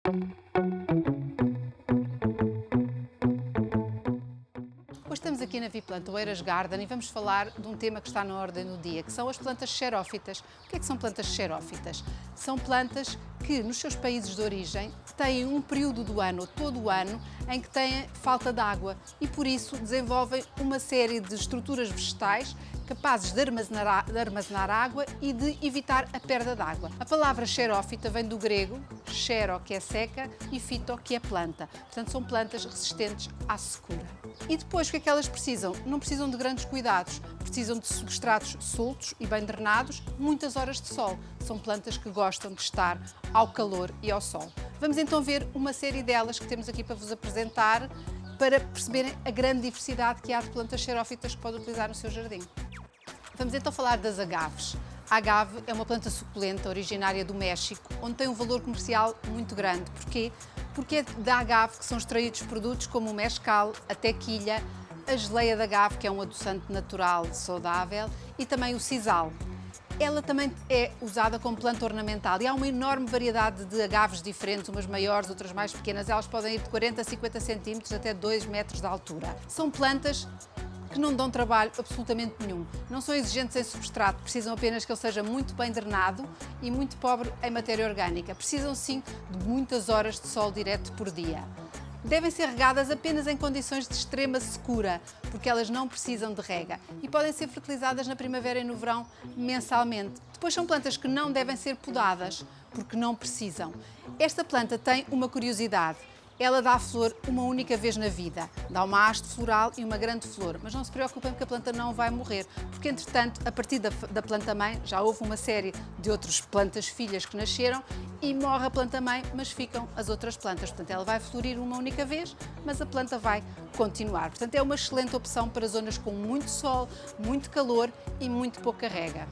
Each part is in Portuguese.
Hoje estamos aqui na Viplanta Oeiras Garden e vamos falar de um tema que está na ordem do dia, que são as plantas xerófitas. O que é que são plantas xerófitas? São plantas que, nos seus países de origem, têm um período do ano, todo o ano, em que têm falta de água e, por isso, desenvolvem uma série de estruturas vegetais capazes de armazenar água e de evitar a perda de água. A palavra xerófita vem do grego, xero, que é seca, e fito, que é planta. Portanto, são plantas resistentes à secura. E depois, o que é que elas precisam? Não precisam de grandes cuidados. Precisam de substratos soltos e bem drenados, muitas horas de sol. São plantas que gostam de estar ao calor e ao sol. Vamos então ver uma série delas que temos aqui para vos apresentar, para perceberem a grande diversidade que há de plantas xerófitas que podem utilizar no seu jardim. Vamos então falar das agaves. A agave é uma planta suculenta originária do México, onde tem um valor comercial muito grande. Porquê? Porque é da agave que são extraídos produtos como o mezcal, a tequilha, a geleia de agave, que é um adoçante natural saudável, e também o sisal. Ela também é usada como planta ornamental e há uma enorme variedade de agaves diferentes, umas maiores, outras mais pequenas. Elas podem ir de 40 a 50 centímetros até 2 metros de altura. São plantas que não dão trabalho absolutamente nenhum. Não são exigentes em substrato, precisam apenas que ele seja muito bem drenado e muito pobre em matéria orgânica. Precisam sim de muitas horas de sol direto por dia. Devem ser regadas apenas em condições de extrema secura, porque elas não precisam de rega e podem ser fertilizadas na primavera e no verão mensalmente. Depois são plantas que não devem ser podadas, porque não precisam. Esta planta tem uma curiosidade. Ela dá flor uma única vez na vida, dá uma haste floral e uma grande flor, mas não se preocupem porque a planta não vai morrer, porque entretanto, a partir da planta-mãe, já houve uma série de outras plantas filhas que nasceram e morre a planta-mãe, mas ficam as outras plantas. Portanto, ela vai florir uma única vez, mas a planta vai continuar. Portanto, é uma excelente opção para zonas com muito sol, muito calor e muito pouca rega.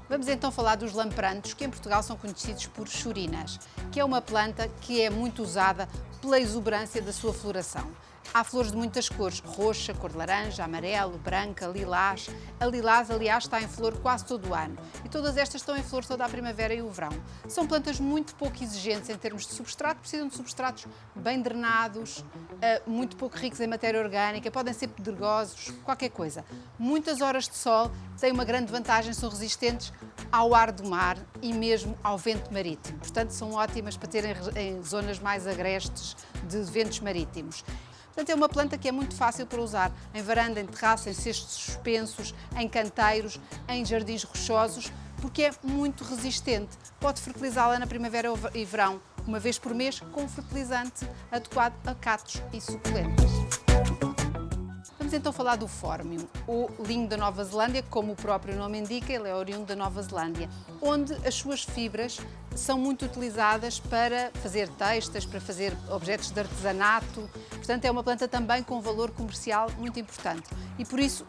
Vamos então falar dos lamprantos, que em Portugal são conhecidos por chorinas, que é uma planta que é muito usada pela exuberância da sua floração. Há flores de muitas cores, roxa, cor de laranja, amarelo, branca, lilás. A lilás, aliás, está em flor quase todo o ano e todas estas estão em flor toda a primavera e o verão. São plantas muito pouco exigentes em termos de substrato, precisam de substratos bem drenados, muito pouco ricos em matéria orgânica, podem ser pedregosos, qualquer coisa. Muitas horas de sol, têm uma grande vantagem, são resistentes ao ar do mar e mesmo ao vento marítimo. Portanto, são ótimas para terem em zonas mais agrestes de ventos marítimos. Portanto, é uma planta que é muito fácil para usar em varanda, em terraço, em cestos suspensos, em canteiros, em jardins rochosos, porque é muito resistente. Pode fertilizá-la na primavera e verão, uma vez por mês, com um fertilizante adequado a cactos e suculentas. Vamos então falar do Phormium, o linho da Nova Zelândia, como o próprio nome indica, ele é oriundo da Nova Zelândia, onde as suas fibras são muito utilizadas para fazer textas, para fazer objetos de artesanato. Portanto, é uma planta também com valor comercial muito importante. E por isso,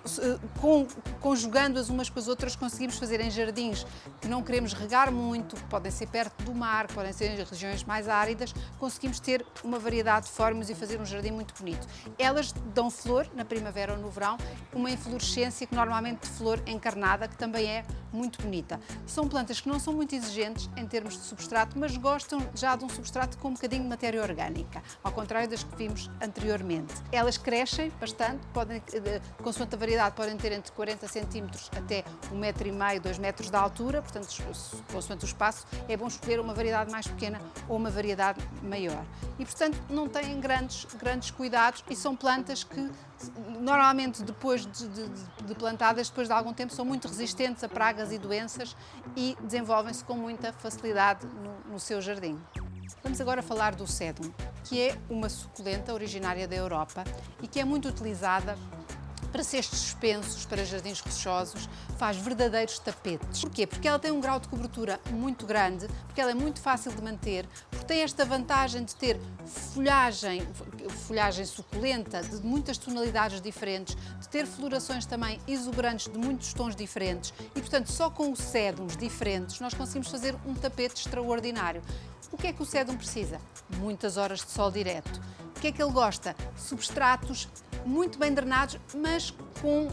conjugando-as umas com as outras, conseguimos fazer em jardins que não queremos regar muito, que podem ser perto do mar, que podem ser em regiões mais áridas, conseguimos ter uma variedade de fórmios e fazer um jardim muito bonito. Elas dão flor na primavera ou no verão, uma inflorescência que normalmente de flor encarnada, que também é muito bonita. São plantas que não são muito exigentes em termos de substrato, mas gostam já de um substrato com um bocadinho de matéria orgânica, ao contrário das que vimos anteriormente. Elas crescem bastante, consoante a variedade, podem ter entre 40 cm até 1,5 m, 2 metros de altura, portanto, consoante o espaço, é bom escolher uma variedade mais pequena ou uma variedade maior. E, portanto, não têm grandes cuidados e são plantas que, normalmente, depois de plantadas, depois de algum tempo, são muito resistentes a pragas e doenças e desenvolvem-se com muita facilidade no seu jardim. Vamos agora falar do sedum, que é uma suculenta originária da Europa e que é muito utilizada para cestos suspensos, para jardins rochosos, faz verdadeiros tapetes. Porquê? Porque ela tem um grau de cobertura muito grande, porque ela é muito fácil de manter, porque tem esta vantagem de ter folhagem suculenta de muitas tonalidades diferentes, de ter florações também exuberantes de muitos tons diferentes e, portanto, só com os sedums diferentes nós conseguimos fazer um tapete extraordinário. O que é que o sedum precisa? Muitas horas de sol direto. O que é que ele gosta? Substratos muito bem drenados, mas com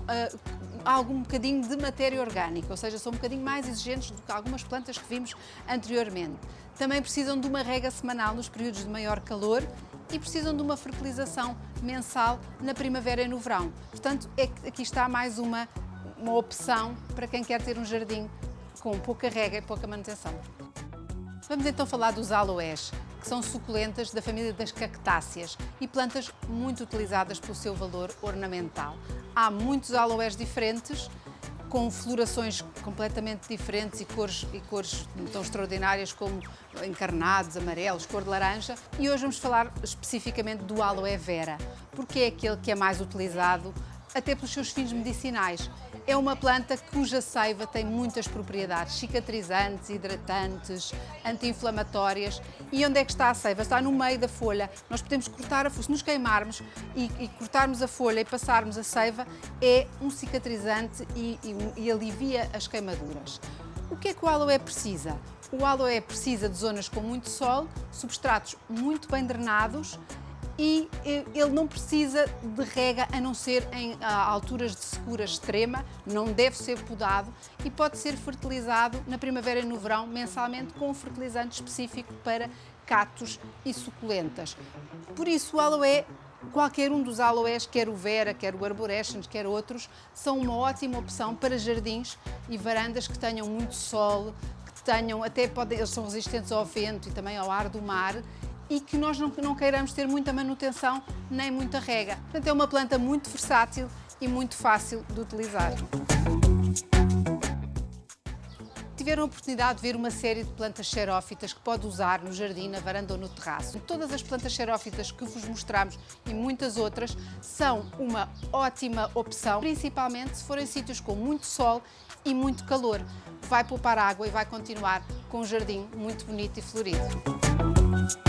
algum bocadinho de matéria orgânica, ou seja, são um bocadinho mais exigentes do que algumas plantas que vimos anteriormente. Também precisam de uma rega semanal nos períodos de maior calor e precisam de uma fertilização mensal na primavera e no verão. Portanto, aqui está mais uma opção para quem quer ter um jardim com pouca rega e pouca manutenção. Vamos então falar dos aloés, que são suculentas da família das cactáceas e plantas muito utilizadas pelo seu valor ornamental. Há muitos aloés diferentes, com florações completamente diferentes e cores tão extraordinárias como encarnados, amarelos, cor de laranja. E hoje vamos falar especificamente do aloe vera, porque é aquele que é mais utilizado até pelos seus fins medicinais. É uma planta cuja seiva tem muitas propriedades cicatrizantes, hidratantes, anti-inflamatórias. E onde é que está a seiva? Está no meio da folha. Nós podemos cortar a folha, se nos queimarmos e cortarmos a folha e passarmos a seiva, é um cicatrizante e alivia as queimaduras. O que é que o aloé precisa? O aloé precisa de zonas com muito sol, substratos muito bem drenados, e ele não precisa de rega a não ser em alturas de secura extrema, não deve ser podado e pode ser fertilizado na primavera e no verão mensalmente com um fertilizante específico para cactos e suculentas. Por isso o aloé, qualquer um dos aloés, quer o vera, quer o arborescens, quer outros, são uma ótima opção para jardins e varandas que tenham muito sol, que tenham, eles são resistentes ao vento e também ao ar do mar, e que nós não queiramos ter muita manutenção nem muita rega. Portanto, é uma planta muito versátil e muito fácil de utilizar. Tiveram a oportunidade de ver uma série de plantas xerófitas que pode usar no jardim, na varanda ou no terraço. Todas as plantas xerófitas que vos mostramos e muitas outras são uma ótima opção, principalmente se forem sítios com muito sol e muito calor. Vai poupar água e vai continuar com um jardim muito bonito e florido.